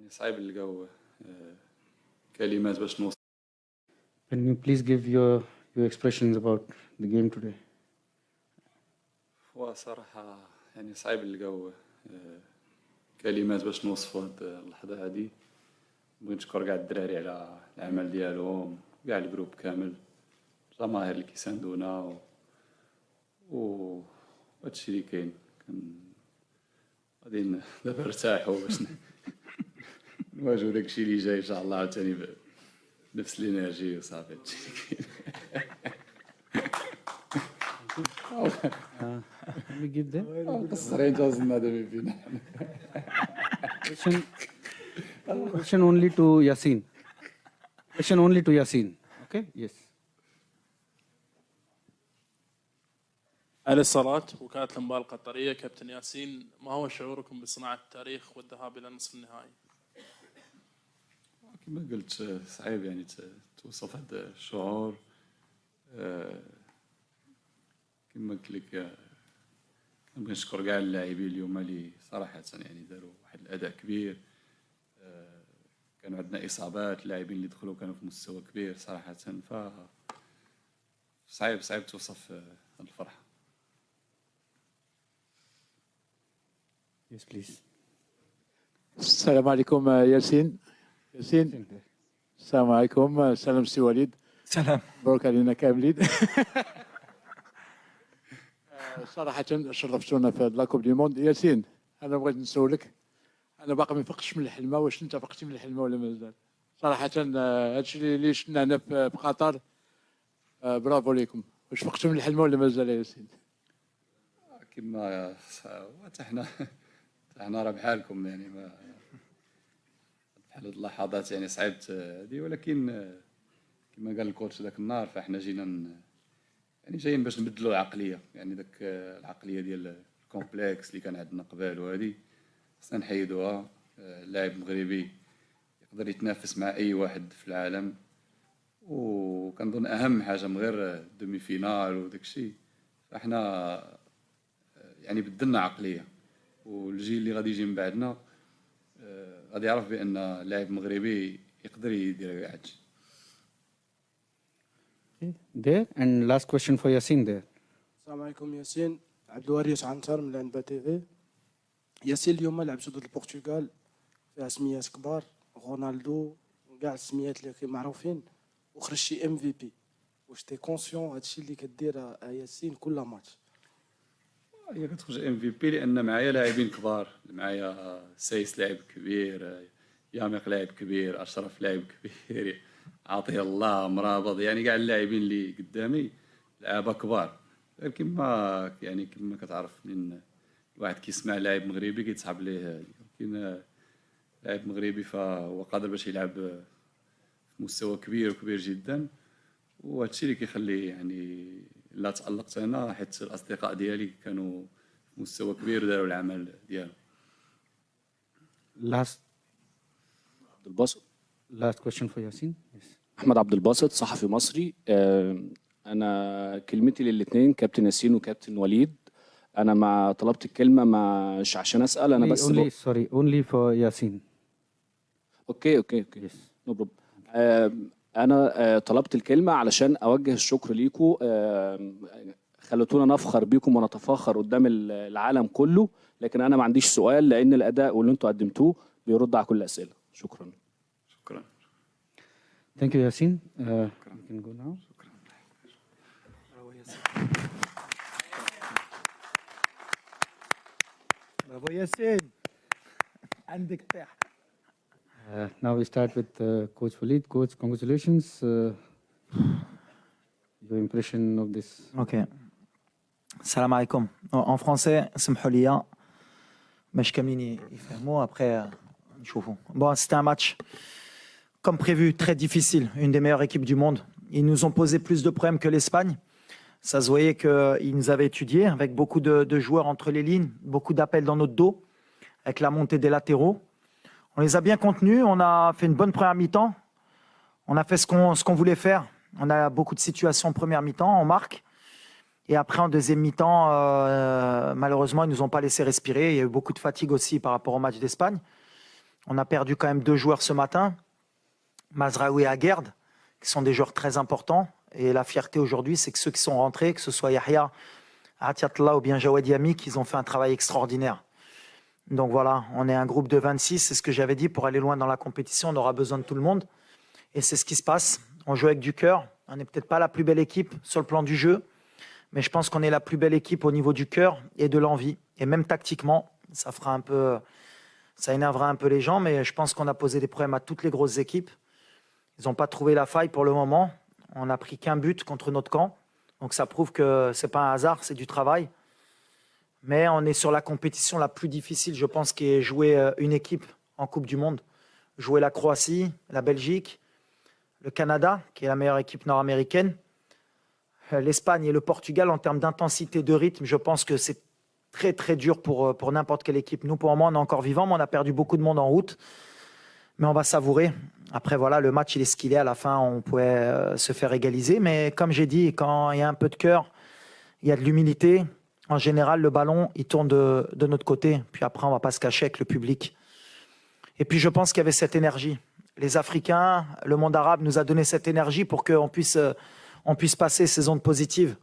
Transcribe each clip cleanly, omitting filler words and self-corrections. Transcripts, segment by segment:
يعني صعيب نلقاو كلمات باش نوصف. Can you please give your expressions about the game today? هو صراحة يعني صعيب نلقاو كلمات باش نوصفوا هاد اللحظة هادي. بغيت نشكر كاع الدراري على العمل ديالهم، كاع الجروب كامل، الجماهير اللي كيساندونا و هادشي اللي كاين. غادي دابا نرتاحوا باش نواجهوا داكشي اللي جاي ان شاء الله عاوتاني بنفس الانرجي وصافي. هادشي اللي Let me give them. كاين. قصرين توصلنا دابا فينا. Question only to Yasin. Question only to Yasin. Okay? Yes. على الصلاة وكالة الأنباء القطرية. كابتن ياسين، ما هو شعوركم بصناعة التاريخ والذهاب إلى نصف النهائي؟ كما قلت صعيب يعني توصف هذا الشعور. كما قلت لك كنبغي نشكر كاع اللاعبين اليوم اللي صراحة يعني داروا واحد الأداء كبير. كانوا عندنا إصابات، اللاعبين اللي دخلوا كانوا في مستوى كبير صراحة. ف صعيب توصف الفرحة. Yes, please. السلام عليكم ياسين. السلام عليكم. سلام سي وليد. سلام. مبروك علينا كاملين. صراحة شرفتونا في لاكوب دي موند. ياسين، أنا بغيت نسولك، أنا باقي ما فقتش من الحلمة، واش أنت فقتي من الحلمة ولا مازال؟ صراحة هادشي اللي شفنا هنا في قطر، برافو ليكم. واش فقتوا من الحلمة ولا مازال ياسين؟ كما حنا راه بحالكم يعني ما بحال هاد اللحظات يعني صعيبت هادي، ولكن كما قال الكوتش ذاك النهار فاحنا جينا يعني جايين باش نبدلوا العقليه، يعني داك العقليه ديال الكومبلكس اللي كان عندنا قبل وهادي خصنا نحيدوها. اللاعب مغربي يقدر يتنافس مع اي واحد في العالم، وكنظن اهم حاجه من غير دومي فينال وداك الشيء فاحنا يعني بدلنا عقليه، والجيل اللي غادي يجي من بعدنا غادي يعرف بان لاعب مغربي يقدر يدير كاع هادشي. There. And last question for Yasin there. السلام عليكم ياسين. عبد الوارث عنتر من العنبه تي في. ياسين، اليوم لعبتوا ضد البرتغال فيها سميات كبار، رونالدو وكاع السميات اللي معروفين، وخرجتي ام في بي. واش تي كونسيون هادشي اللي كدير ياسين كل ماتش؟ هي كتخرج ام في بي لان معايا لاعبين كبار، معايا سايس لاعب كبير، يامق لاعب كبير، اشرف لاعب كبير، عطيه الله مرابط، يعني كاع اللاعبين اللي قدامي لعابه كبار. غير كما كتعرف من الواحد كيسمع لاعب مغربي كيتصحاب ليه، كاين لاعب مغربي فهو قادر باش يلعب في مستوى كبير وكبير جدا، وهادشي اللي كيخلي يعني لا تألقت انا حيت الاصدقاء ديالي كانوا في مستوى كبير وداروا العمل ديالهم. Last عبد الباسط. last question for Yasin. Yes. احمد عبد الباسط، صحفي مصري. انا كلمتي للاثنين كابتن ياسين وكابتن وليد. انا ما طلبت الكلمه مش عشان اسال، انا بس only for Yasin. اوكي Yes. نو بروبلم. انا طلبت الكلمه علشان اوجه الشكر ليكم. خلتونا نفخر بيكم ونتفاخر قدام العالم كله، لكن انا ما عنديش سؤال لان الاداء واللي انتوا قدمتوه بيرد على كل الاسئله. شكرا. Thank you, Yasin. You can go now. برافو ياسين. عندك تاح. Now we start with Coach Walid. Coach, congratulations. Your impression of this. Ok. Salam alaikum. En français, سمحوا لي باش كاملين يفهموا après نشوفوا. Bon, c'était un match comme prévu très difficile, une des meilleures équipes du monde. Ils nous ont posé plus de problèmes que l'Espagne. Ça se voyait qu'ils nous avaient étudiés avec beaucoup de joueurs entre les lignes, beaucoup d'appels dans notre dos, avec la montée des latéraux. On les a bien contenus, on a fait une bonne première mi-temps. On a fait ce qu'on voulait faire. On a beaucoup de situations en première mi-temps, on marque. Et après, en deuxième mi-temps, malheureusement, ils ne nous ont pas laissé respirer. Il y a eu beaucoup de fatigue aussi par rapport au match d'Espagne. On a perdu quand même 2 joueurs ce matin, Mazraoui et Aguerd, qui sont des joueurs très importants. Et la fierté aujourd'hui, c'est que ceux qui sont rentrés, que ce soit Yahya, Atiatla ou bien Jawed Yami, qu'ils ont fait un travail extraordinaire. Donc voilà, on est un groupe de 26, c'est ce que j'avais dit, pour aller loin dans la compétition, on aura besoin de tout le monde. Et c'est ce qui se passe. On joue avec du cœur. On n'est peut-être pas la plus belle équipe sur le plan du jeu, mais je pense qu'on est la plus belle équipe au niveau du cœur et de l'envie. Et même tactiquement, ça énervera un peu les gens, mais je pense qu'on a posé des problèmes à toutes les grosses équipes. Ils n'ont pas trouvé la faille pour le moment. On n'a pris qu'un but contre notre camp. Donc ça prouve que ce n'est pas un hasard, c'est du travail. Mais on est sur la compétition la plus difficile, je pense, qui est jouer une équipe en Coupe du Monde. Jouer la Croatie, la Belgique, le Canada, qui est la meilleure équipe nord-américaine, l'Espagne et le Portugal. En termes d'intensité, de rythme, je pense que c'est très très dur pour n'importe quelle équipe. Nous, pour le moment, on est encore vivants, mais on a perdu beaucoup de monde en route. Mais on va savourer. Après, voilà, le match, il est ce qu'il est. À la fin, on pouvait se faire égaliser. Mais comme j'ai dit, quand il y a un peu de cœur, il y a de l'humilité. En général, le ballon, il tourne de notre côté. Puis après, on ne va pas se cacher avec le public. Et puis, je pense qu'il y avait cette énergie. Les Africains, le monde arabe nous a donné cette énergie pour qu'on puisse passer ces ondes positives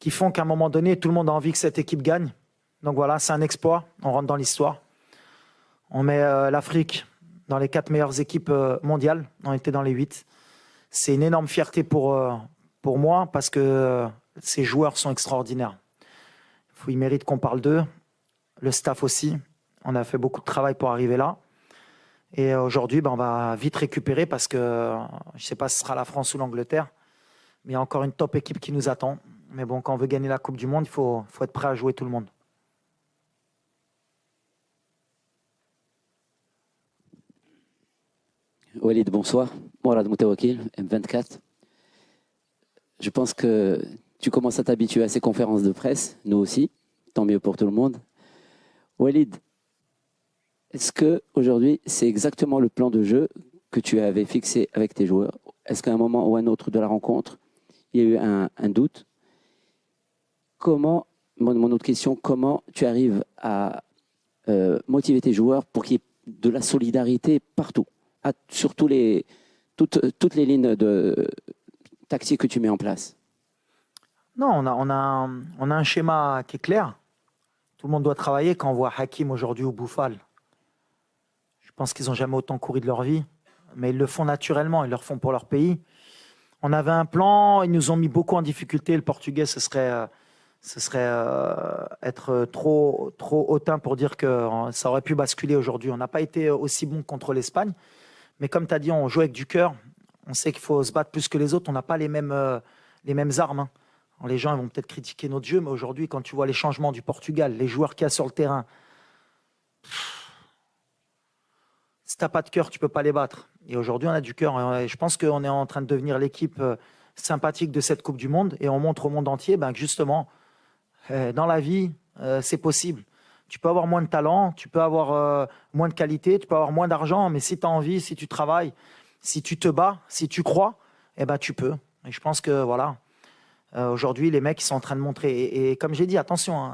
qui font qu'à un moment donné, tout le monde a envie que cette équipe gagne. Donc voilà, c'est un exploit. On rentre dans l'histoire. On met l'Afrique dans les 4 meilleures équipes mondiales. On était dans les 8. C'est une énorme fierté pour moi parce que ces joueurs sont extraordinaires. Ils méritent qu'on parle d'eux. Le staff aussi. On a fait beaucoup de travail pour arriver là. Et aujourd'hui, on va vite récupérer parce que je ne sais pas si ce sera la France ou l'Angleterre. Mais il y a encore une top équipe qui nous attend. Mais bon, quand on veut gagner la Coupe du Monde, il faut être prêt à jouer tout le monde. Walid, bonsoir. Mourad Moutawakil, M24. Je pense que tu commences à t'habituer à ces conférences de presse, nous aussi. Tant mieux pour tout le monde. Walid, est-ce qu'aujourd'hui, c'est exactement le plan de jeu que tu avais fixé avec tes joueurs? Est-ce qu'à un moment ou un autre de la rencontre, il y a eu un doute? Mon autre question, comment tu arrives à motiver tes joueurs pour qu'il y ait de la solidarité partout, sur toutes les lignes tactiques que tu mets en place? Non, on a un schéma qui est clair. Tout le monde doit travailler. Quand on voit Hakim aujourd'hui ou Bouffal, je pense qu'ils n'ont jamais autant couru de leur vie, mais ils le font naturellement, ils le font pour leur pays. On avait un plan, ils nous ont mis beaucoup en difficulté. Le Portugais, ce serait être trop hautain pour dire que ça aurait pu basculer aujourd'hui. On n'a pas été aussi bon contre l'Espagne, mais comme tu as dit, on joue avec du cœur. On sait qu'il faut se battre plus que les autres. On n'a pas les mêmes armes. Les gens vont peut-être critiquer notre jeu, mais aujourd'hui, quand tu vois les changements du Portugal, les joueurs qu'il y a sur le terrain, si tu n'as pas de cœur, tu ne peux pas les battre. Et aujourd'hui, on a du cœur. Je pense qu'on est en train de devenir l'équipe sympathique de cette Coupe du Monde et on montre au monde entier que justement, dans la vie, c'est possible. Tu peux avoir moins de talent, tu peux avoir moins de qualité, tu peux avoir moins d'argent, mais si tu as envie, si tu travailles, si tu te bats, si tu crois, tu peux. Et je pense que voilà. Aujourd'hui, les mecs ils sont en train de montrer. Et comme j'ai dit, attention,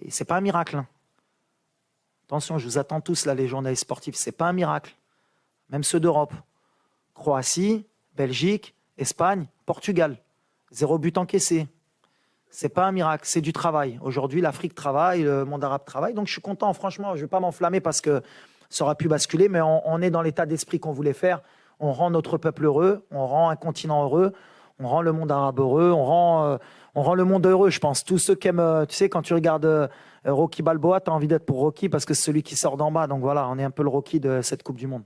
c'est pas un miracle. Hein. Attention, je vous attends tous là, les journalistes sportifs. C'est pas un miracle. Même ceux d'Europe. Croatie, Belgique, Espagne, Portugal. 0 but encaissé. C'est pas un miracle, c'est du travail. Aujourd'hui, l'Afrique travaille, le monde arabe travaille. Donc je suis content, franchement, je ne vais pas m'enflammer parce que ça aurait pu basculer, mais on est dans l'état d'esprit qu'on voulait faire. On rend notre peuple heureux, on rend un continent heureux. On rend le monde arabe heureux, on rend le monde heureux, je pense. Tous ceux qui aiment, tu sais, quand tu regardes Rocky Balboa, tu as envie d'être pour Rocky parce que c'est celui qui sort d'en bas. Donc voilà, on est un peu le Rocky de cette Coupe du Monde.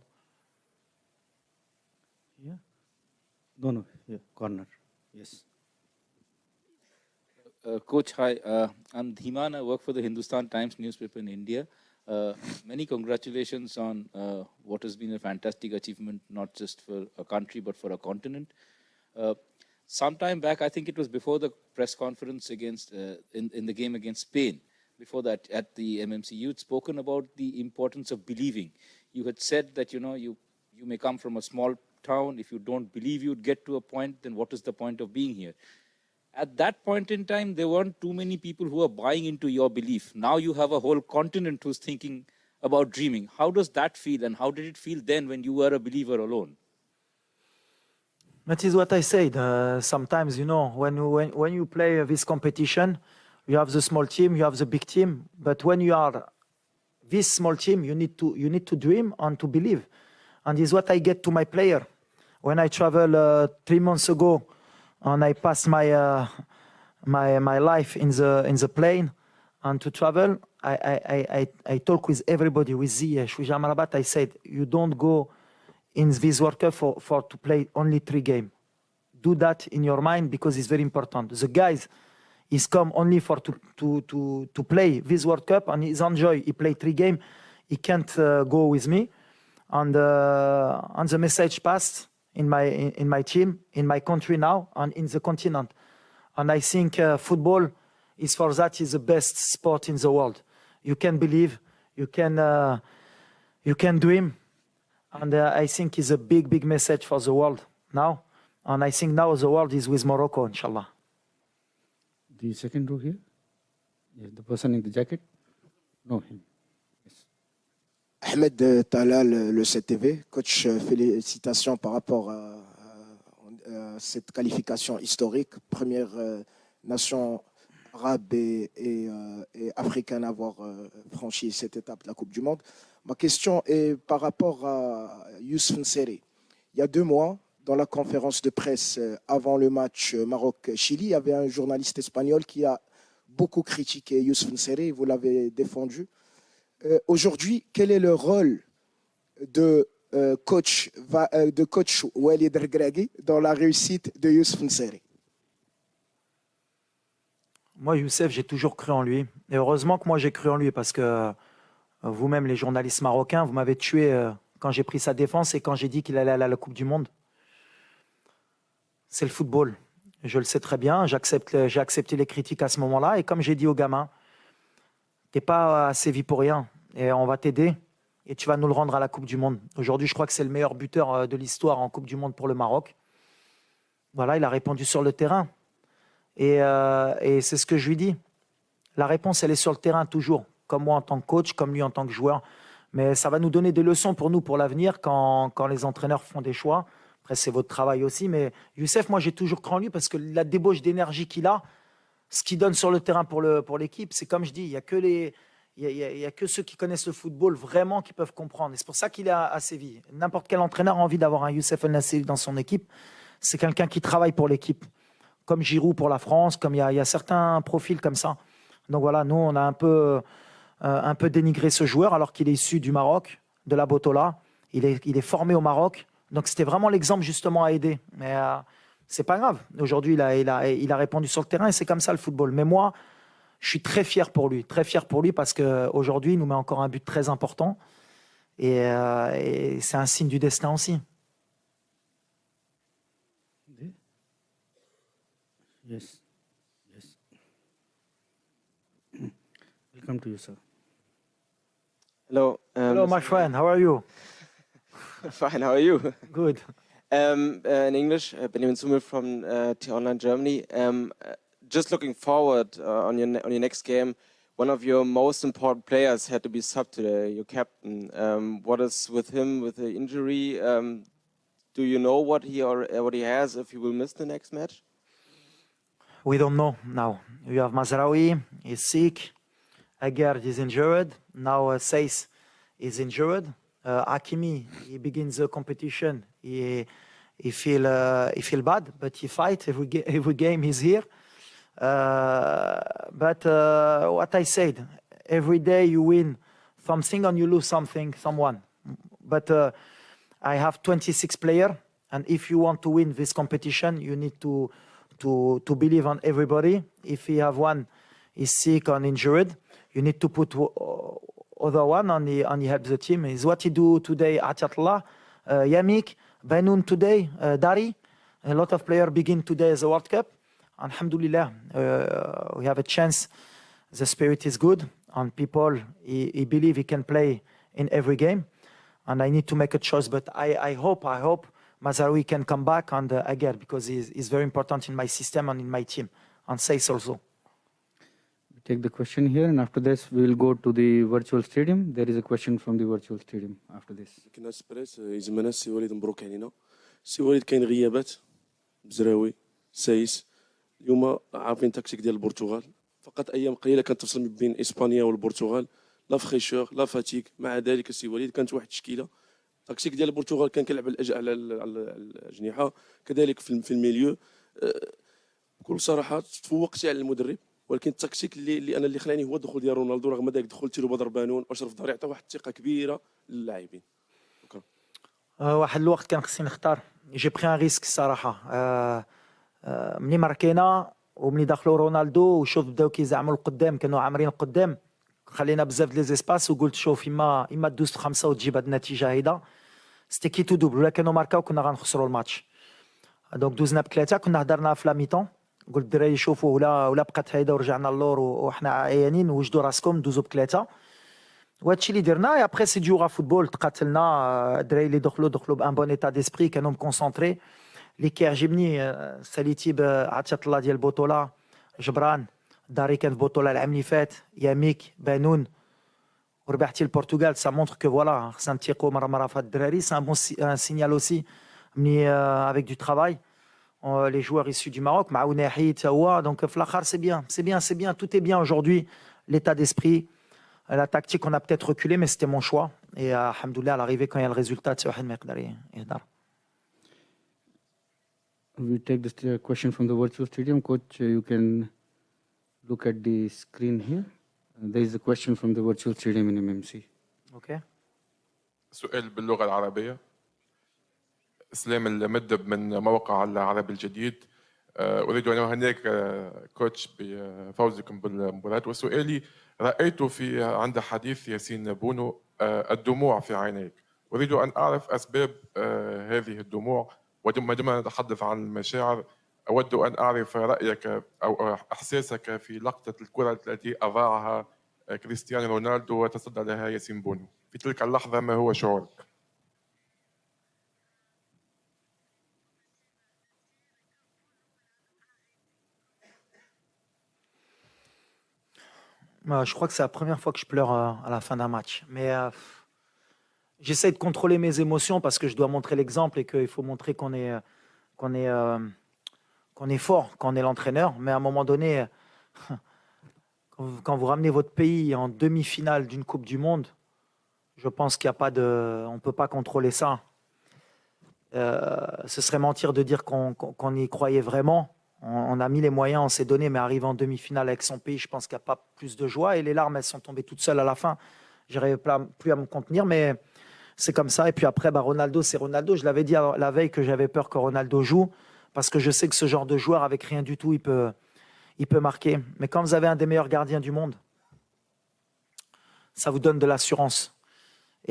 No, yeah, corner. Yes. Coach, hi. I'm Dhiman. I work for the Hindustan Times newspaper in India. Many congratulations on what has been a fantastic achievement, not just for a country, but for a continent. Some time back, I think it was before the press conference against in the game against Spain, before that at the MMC, you'd spoken about the importance of believing. You had said that, you may come from a small town. If you don't believe you'd get to a point, then what is the point of being here? At that point in time, there weren't too many people who are buying into your belief. Now you have a whole continent who's thinking about dreaming. How does that feel, and how did it feel then when you were a believer alone? That is what I said. Sometimes, you know, when you play this competition, you have the small team, you have the big team. But when you are this small team, you need to dream and to believe. And this is what I get to my player. When I travel 3 months ago, and I pass my life in the plane, and to travel, I talk with everybody, with Ziyech, with Amrabat. I said, you don't go in this World Cup for to play only 3 games. Do that in your mind because it's very important. The guys is come only for to play this World Cup and he's enjoy. He play 3 games. He can't go with me. And the message passed in my team, in my country now, and in the continent. And I think football is for that is the best sport in the world. You can believe, you can dream, and I think it's a big message for the world now. And I think now the world is with Morocco, inshallah. The second row here. Yes, the person in the jacket. No, him. Yes. Ahmed Talal, le CTV. Coach, félicitations par rapport à cette qualification historique. Première nation arabe et africaine à avoir franchi cette étape de la Coupe du Monde. Ma question est par rapport à Youssouf N'Sery. Il y a 2 mois, dans la conférence de presse avant le match Maroc-Chili, il y avait un journaliste espagnol qui a beaucoup critiqué Youssouf N'Sery, vous l'avez défendu. Aujourd'hui, quel est le rôle de coach Walid Regragui dans la réussite de Youssouf N'Sery? Moi, Youssef, j'ai toujours cru en lui. Et heureusement que moi, j'ai cru en lui parce que vous-même, les journalistes marocains, vous m'avez tué quand j'ai pris sa défense et quand j'ai dit qu'il allait aller à la Coupe du Monde. C'est le football. Je le sais très bien. J'ai accepté les critiques à ce moment-là. Et comme j'ai dit aux gamins, t'es pas à Séville pour rien. Et on va t'aider. Et tu vas nous le rendre à la Coupe du Monde. Aujourd'hui, je crois que c'est le meilleur buteur de l'histoire en Coupe du Monde pour le Maroc. Voilà, il a répondu sur le terrain. Et c'est ce que je lui dis. La réponse, elle est sur le terrain toujours. Comme moi en tant que coach, comme lui en tant que joueur. Mais ça va nous donner des leçons pour nous, pour l'avenir, quand les entraîneurs font des choix. Après, c'est votre travail aussi. Mais Youssef, moi, j'ai toujours cru en lui parce que la débauche d'énergie qu'il a, ce qu'il donne sur le terrain pour l'équipe, c'est comme je dis, il n'y a que ceux qui connaissent le football vraiment qui peuvent comprendre. Et c'est pour ça qu'il est à Séville. N'importe quel entraîneur a envie d'avoir un Youssef El Nassiri dans son équipe. C'est quelqu'un qui travaille pour l'équipe. Comme Giroud pour la France, comme il y a certains profils comme ça. Donc voilà, nous, on a un peu dénigré ce joueur alors qu'il est issu du Maroc, de la Botola. Il est formé au Maroc. Donc c'était vraiment l'exemple justement à aider. Mais c'est pas grave. Aujourd'hui, il a répondu sur le terrain et c'est comme ça le football. Mais moi, je suis très fier pour lui parce qu'aujourd'hui, il nous met encore un but très important. Et c'est un signe du destin aussi. Yes. Welcome to you, sir. Hello. Hello, my friend. How are you? Fine. How are you? Good. In English, Benjamin Sumil from T-Online Germany. Just looking forward on your next game, one of your most important players had to be subbed today, your captain. What is with him with the injury? Do you know what he has if he will miss the next match? We don't know now. You have Mazraoui, he's sick. Aguerd is injured. Now Seiss is injured. Hakimi, he begins the competition. He feel bad, but he fight every game he's here. But what I said, every day you win something and you lose someone. But I have 26 players, and if you want to win this competition, you need to believe on everybody. If you have one is sick or injured, you need to put other one and he helps the team. Is what he do today at Atla, Yamik, Benoun today, Dari. A lot of players begin today as a World Cup. Alhamdulillah, we have a chance. The spirit is good and people, he believe he can play in every game. And I need to make a choice, but I hope Mazraoui can come back and Aguerd because he's very important in my system and in my team. And Seiss also. take the question here, and after this, we will go to the virtual stadium. There is a question from the virtual stadium after this. كنا سبريس يزمنا السي وليد مبروك علينا. السي وليد كاين غيابات بزراوي سايس اليوم عارفين تكتيك ديال البرتغال فقط ايام قليله كانت تفصل ما بين اسبانيا والبرتغال لا فخيشور لا فاتيك مع ذلك السي وليد كانت واحد التشكيله التكتيك ديال البرتغال كان كيلعب على الاجنحه كذلك في الميليو بكل صراحه تفوقتي على المدرب ولكن التكتيك اللي خلاني هو الدخول ديال رونالدو رغم ذلك دخول تيروبا دربانون اشرف داري عطى واحد الثقه كبيره للاعبين. شكرا. واحد الوقت كان خصني نختار جي بري ان ريسك الصراحه. ملي ماركينا وملي دخلوا رونالدو وشوف بداو كيزعموا القدام كانوا عامرين القدام خلينا بزاف ديال ليزيسباس وقلت شوف اما دوز في 5 وتجيب هاد النتيجه هيدا سيتي كي تو دوبل ولا كانوا ماركاو كنا غنخسروا الماتش. دونك دوزنا بثلاثه كنا هضرنا في لاميتون قلت الدراري شوفوا ولا بقات هيدا ورجعنا اللور وحنا عيانين وجدوا راسكم دوزوا بثلاثه وهادشي اللي درنا. ابخي سي جوغا فوتبول تقاتلنا الدراري اللي دخلوا بان بون ايتا ديسبري كانوا مكونسونطري اللي كيعجبني ساليتي بعطية الله ديال البطوله جبران داري كان في البطوله العام اللي فات ياميك بانون وربحتي البرتغال سا مونتر كو فوالا خصنا نتيقوا مره في هاد الدراري سي ان بون سينيال اوسي ملي افيك دو ترافاي les joueurs issus du Maroc معاونا حيد تا هو دونك في الاخر c'est bien tout est bien aujourd'hui l'état d'esprit la tactique on a peut-être reculé mais c'était mon choix et alhamdoulilah à l'arrivée quand il y a le résultat c'est واحد ما يقدر يهدر. We take the question from the virtual stadium. Coach, you can look at the screen here. There is a question from the virtual stadium in MMC. Okay. سؤال باللغة العربية. إسلام المدب من موقع العربي الجديد. أريد أن أهنئك كوتش بفوزكم بالمباراة وسؤالي رأيت عند حديث ياسين بونو الدموع في عينيك. أريد أن أعرف أسباب هذه الدموع وما دمنا نتحدث عن المشاعر أود أن أعرف رأيك أو إحساسك في لقطة الكرة التي أضاعها كريستيانو رونالدو وتصدى لها ياسين بونو في تلك اللحظة ما هو شعورك؟ Je crois que c'est la première fois que je pleure à la fin d'un match. Mais j'essaie de contrôler mes émotions parce que je dois montrer l'exemple et qu'il faut montrer qu'on est fort, qu'on est l'entraîneur. Mais à un moment donné, quand vous ramenez votre pays en demi-finale d'une Coupe du Monde, je pense qu'il n'y a pas de... On ne peut pas contrôler ça. Ce serait mentir de dire qu'on y croyait vraiment. On a mis les moyens, on s'est donné, mais arriver en demi-finale avec son pays, je pense qu'il n'y a pas plus de joie. Et les larmes, elles sont tombées toutes seules à la fin. Je n'arrivais plus à me contenir, mais c'est comme ça. Et puis après, Ronaldo, c'est Ronaldo. Je l'avais dit la veille que j'avais peur que Ronaldo joue, parce que je sais que ce genre de joueur, avec rien du tout, il peut marquer. Mais quand vous avez un des meilleurs gardiens du monde, ça vous donne de l'assurance.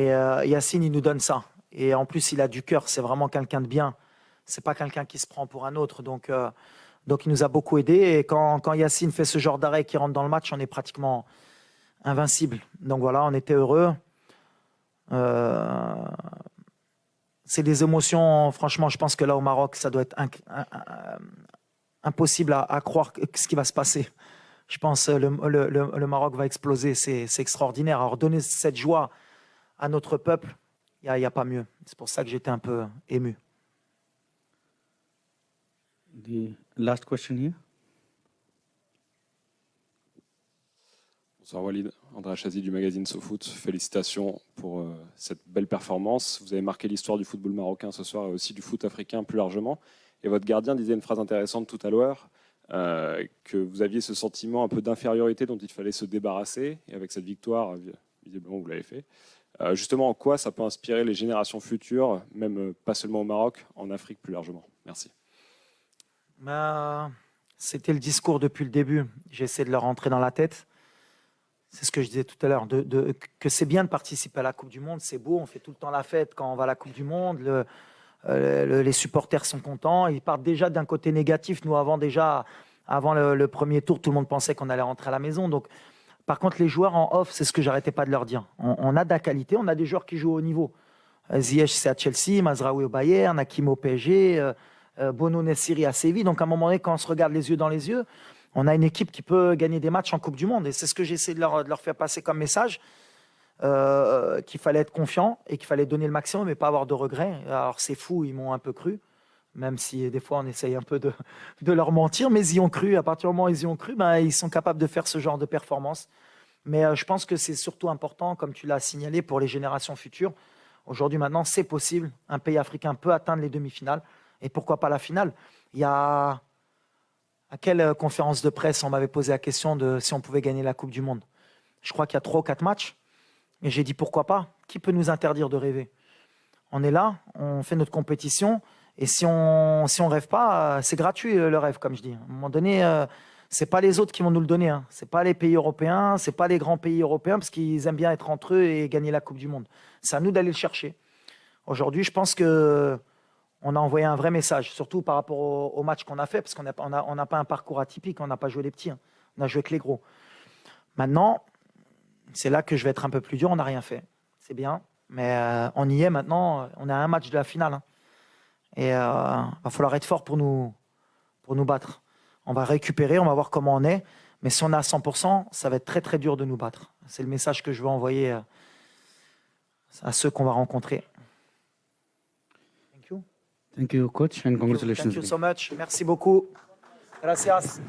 Et Yacine, il nous donne ça. Et en plus, il a du cœur. C'est vraiment quelqu'un de bien. C'est pas quelqu'un qui se prend pour un autre. Donc il nous a beaucoup aidés. Et quand Yacine fait ce genre d'arrêt qui rentre dans le match, on est pratiquement invincible. Donc voilà, on était heureux. C'est des émotions, franchement, je pense que là au Maroc, ça doit être impossible à croire ce qui va se passer. Je pense que le Maroc va exploser, c'est extraordinaire. Alors donner cette joie à notre peuple, il n'y a pas mieux. C'est pour ça que j'étais un peu ému. The last question here. Bonsoir Walid, André Chazy du magazine SoFoot. Félicitations pour cette belle performance. Vous avez marqué l'histoire du football marocain ce soir et aussi du foot africain plus largement. Et votre gardien disait une phrase intéressante tout à l'heure, que vous aviez ce sentiment un peu d'infériorité dont il fallait se débarrasser. Et avec cette victoire, visiblement vous l'avez fait. Justement, en quoi ça peut inspirer les générations futures, même pas seulement au Maroc, en Afrique plus largement? Merci. C'était le discours depuis le début. J'ai essayé de leur rentrer dans la tête. C'est ce que je disais tout à l'heure, que c'est bien de participer à la Coupe du Monde, c'est beau, on fait tout le temps la fête quand on va à la Coupe du Monde, les supporters sont contents, ils partent déjà d'un côté négatif. Nous, avant le premier tour, tout le monde pensait qu'on allait rentrer à la maison. Donc, par contre, les joueurs en off, c'est ce que j'arrêtais pas de leur dire. On a de la qualité, on a des joueurs qui jouent au haut niveau. Ziyech, c'est à Chelsea, Mazraoui au Bayern, Hakim au PSG, Bono Nessiri à Séville. Donc, à un moment donné, quand on se regarde les yeux dans les yeux, On a une équipe qui peut gagner des matchs en Coupe du Monde. Et c'est ce que j'ai essayé de leur faire passer comme message, qu'il fallait être confiant et qu'il fallait donner le maximum et pas avoir de regrets. Alors c'est fou, ils m'ont un peu cru, même si des fois on essaye un peu de leur mentir, mais ils y ont cru. À partir du moment où ils y ont cru, ils sont capables de faire ce genre de performance. Mais je pense que c'est surtout important, comme tu l'as signalé, pour les générations futures. Aujourd'hui, maintenant, c'est possible. Un pays africain peut atteindre les demi-finales. Et pourquoi pas la finale? Il y a... À quelle conférence de presse on m'avait posé la question de si on pouvait gagner la Coupe du Monde? Je crois qu'il y a 3 ou 4 matchs. Et j'ai dit pourquoi pas? Qui peut nous interdire de rêver? On est là, on fait notre compétition. Et si on rêve pas, c'est gratuit le rêve, comme je dis. À un moment donné, c'est pas les autres qui vont nous le donner. Hein. C'est pas les pays européens, c'est pas les grands pays européens parce qu'ils aiment bien être entre eux et gagner la Coupe du Monde. C'est à nous d'aller le chercher. Aujourd'hui, je pense que on a envoyé un vrai message, surtout par rapport au match qu'on a fait, parce qu'on n'a pas un parcours atypique, on n'a pas joué les petits, hein. On a joué que les gros. Maintenant, c'est là que je vais être un peu plus dur, on n'a rien fait. C'est bien, mais on y est maintenant, on a un match de la finale. Hein. Et il va falloir être fort pour nous battre. On va récupérer, on va voir comment on est, mais si on est à 100%, ça va être très très dur de nous battre. C'est le message que je veux envoyer à ceux qu'on va rencontrer. Thank you, coach, and congratulations. Thank you so much. Merci beaucoup. Gracias.